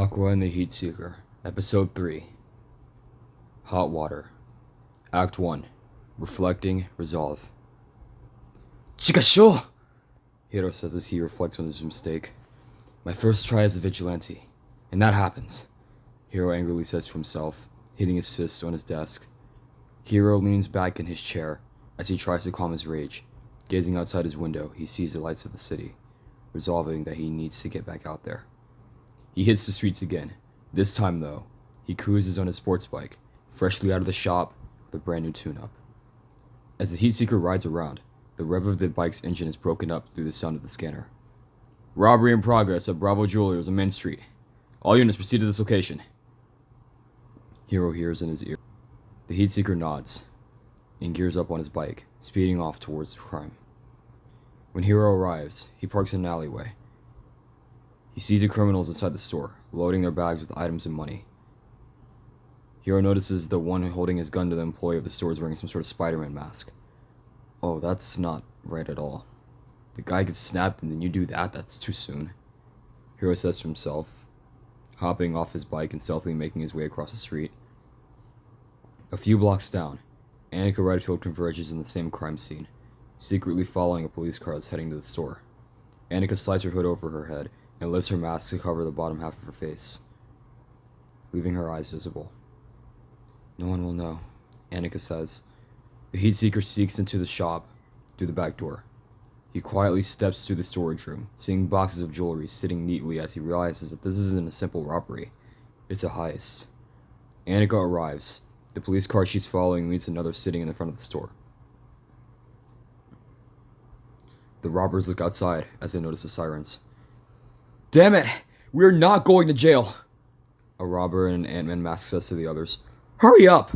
Aqua and the Heatseeker, Episode 3 Hot Water, Act 1 Reflecting, Resolve. Chikasho! Hiro says as he reflects on his mistake. My first try as a vigilante, and that happens. Hiro angrily says to himself, hitting his fists on his desk. Hiro leans back in his chair as he tries to calm his rage. Gazing outside his window, he sees the lights of the city, resolving that he needs to get back out there. He hits the streets again. This time, though, he cruises on his sports bike, freshly out of the shop with a brand new tune-up. As the Heatseeker rides around, the rev of the bike's engine is broken up through the sound of the scanner. Robbery in progress at Bravo Jewelers on Main Street. All units proceed to this location. Hiro hears in his ear. The Heatseeker nods and gears up on his bike, speeding off towards the crime. When Hiro arrives, he parks in an alleyway. He sees the criminals inside the store, loading their bags with items and money. Hiro notices the one holding his gun to the employee of the store is wearing some sort of Spider-Man mask. Oh, that's not right at all. The guy gets snapped and then you do that? That's too soon. Hiro says to himself, hopping off his bike and stealthily making his way across the street. A few blocks down, Annika Redfield converges in the same crime scene, secretly following a police car that's heading to the store. Annika slides her hood over her head and lifts her mask to cover the bottom half of her face, leaving her eyes visible. No one will know, Annika says. The Heatseeker sneaks into the shop through the back door. He quietly steps through the storage room, seeing boxes of jewelry sitting neatly as he realizes that this isn't a simple robbery. It's a heist. Annika arrives. The police car she's following meets another sitting in the front of the store. The robbers look outside as they notice the sirens. Damn it! We're not going to jail! A robber in an Ant-Man mask says to the others. Hurry up!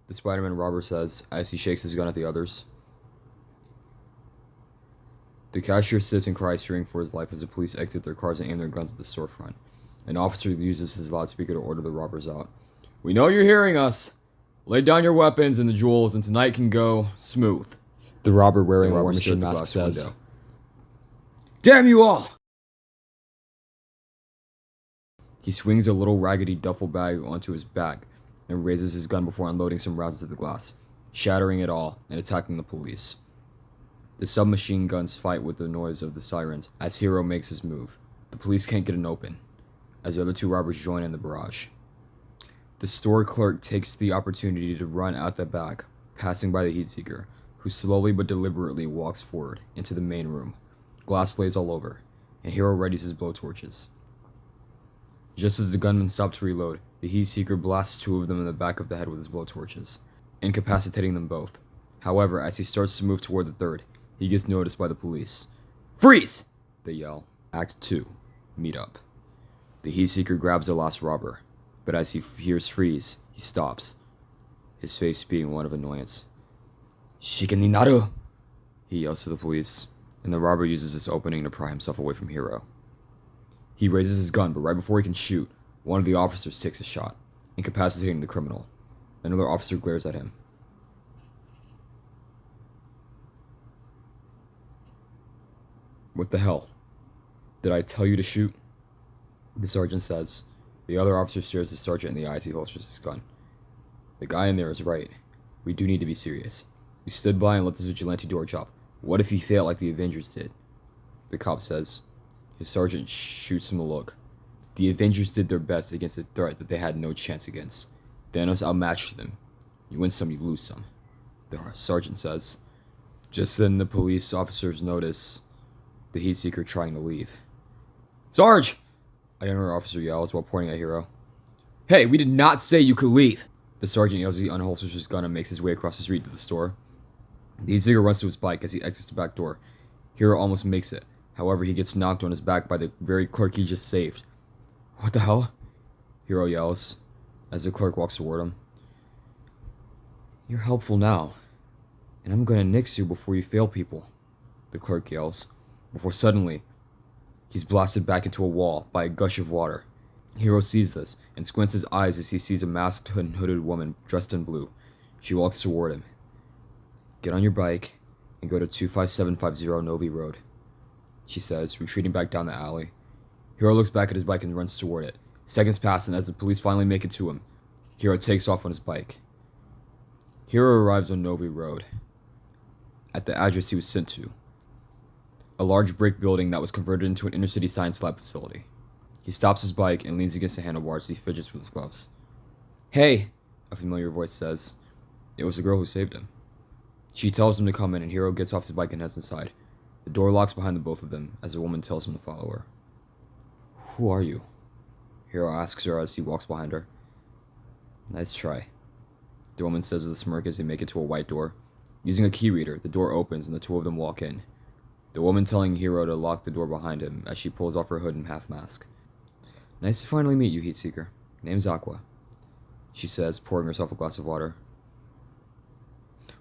The Spider-Man robber says as he shakes his gun at the others. The cashier sits and cries, fearing for his life as the police exit their cars and aim their guns at the storefront. An officer uses his loudspeaker to order the robbers out. We know you're hearing us! Lay down your weapons and the jewels, and tonight can go smooth. The robber wearing a War Machine mask says. Damn you all! He swings a little raggedy duffel bag onto his back and raises his gun before unloading some rounds into the glass, shattering it all and attacking the police. The submachine guns fight with the noise of the sirens as Hiro makes his move. The police can't get an open, as the other two robbers join in the barrage. The store clerk takes the opportunity to run out the back, passing by the Heatseeker, who slowly but deliberately walks forward into the main room. Glass lays all over, and Hiro readies his blowtorches. Just as the gunman stops to reload, the Heatseeker blasts two of them in the back of the head with his blowtorches, incapacitating them both. However, as he starts to move toward the third, he gets noticed by the police. Freeze! They yell. Act 2. Meet up. The Heatseeker grabs the last robber, but as he hears freeze, he stops, his face being one of annoyance. Shiken ni naru! He yells to the police, and the robber uses this opening to pry himself away from Hiro. He raises his gun, but right before he can shoot, one of the officers takes a shot, incapacitating the criminal. Another officer glares at him. What the hell? Did I tell you to shoot? The sergeant says. The other officer stares the sergeant in the eye as he holsters his gun. The guy in there is right. We do need to be serious. We stood by and let this vigilante do our job. What if he failed like the Avengers did? The cop says. His sergeant shoots him a look. The Avengers did their best against a threat that they had no chance against. Thanos outmatched them. You win some, you lose some. The sergeant says. Just then the police officers notice the Heatseeker trying to leave. Sarge! A younger officer yells while pointing at Hiro. Hey, we did not say you could leave! The sergeant yells as he unholsters his gun and makes his way across the street to the store. The Heatseeker runs to his bike as he exits the back door. Hiro almost makes it. However, he gets knocked on his back by the very clerk he just saved. What the hell? Hiro yells as the clerk walks toward him. You're helpful now, and I'm gonna nix you before you fail people, the clerk yells, before suddenly he's blasted back into a wall by a gush of water. Hiro sees this and squints his eyes as he sees a masked and hooded woman dressed in blue. She walks toward him. Get on your bike and go to 25750 Novi Road, she says, retreating back down the alley. Hiro looks back at his bike and runs toward it. Seconds pass, and as the police finally make it to him, Hiro takes off on his bike. Hiro arrives on Novi Road, at the address he was sent to, a large brick building that was converted into an inner-city science lab facility. He stops his bike and leans against the handlebars as he fidgets with his gloves. "Hey," a familiar voice says. It was the girl who saved him. She tells him to come in, and Hiro gets off his bike and heads inside. The door locks behind the both of them as the woman tells him to follow her. "Who are you?" Hiro asks her as he walks behind her. "Nice try," the woman says with a smirk as they make it to a white door. Using a key reader, the door opens and the two of them walk in, the woman telling Hiro to lock the door behind him as she pulls off her hood and half mask. "Nice to finally meet you, heatseeker. Name's Aqua," she says, pouring herself a glass of water.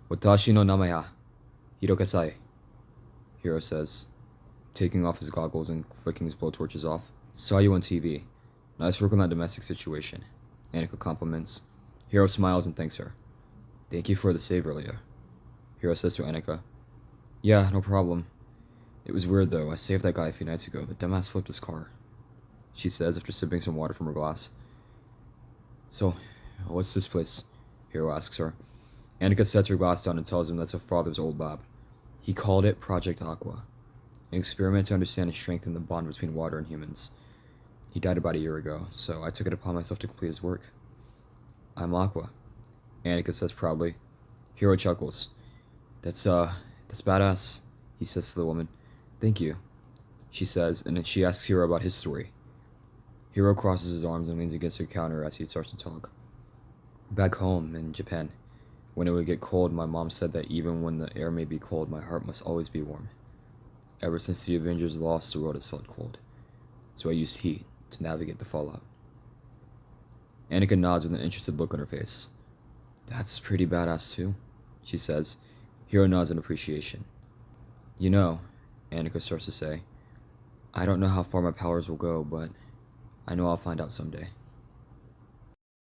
"Watashi no name Hiro kasai," Hiro says, taking off his goggles and flicking his blowtorches off. "Saw you on TV. Nice work on that domestic situation," Annika compliments. Hiro smiles and thanks her. "Thank you for the save earlier," Hiro says to Annika. "Yeah, no problem. It was weird though. I saved that guy a few nights ago. The dumbass flipped his car," she says after sipping some water from her glass. "So, what's this place?" Hiro asks her. Annika sets her glass down and tells him that's her father's old lab. He called it Project Aqua, an experiment to understand and strengthen the bond between water and humans. He died about a year ago, so I took it upon myself to complete his work. "I'm Aqua," Annika says proudly. Hiro chuckles. That's badass," he says to the woman. "Thank you," she says, and then she asks Hiro about his story. Hiro crosses his arms and leans against her counter as he starts to talk. "Back home, in Japan, when it would get cold, my mom said that even when the air may be cold, my heart must always be warm. Ever since the Avengers lost, the world has felt cold. So I used heat to navigate the fallout." Annika nods with an interested look on her face. "That's pretty badass too," she says. Hiro nods in appreciation. "You know," Annika starts to say, "I don't know how far my powers will go, but I know I'll find out someday."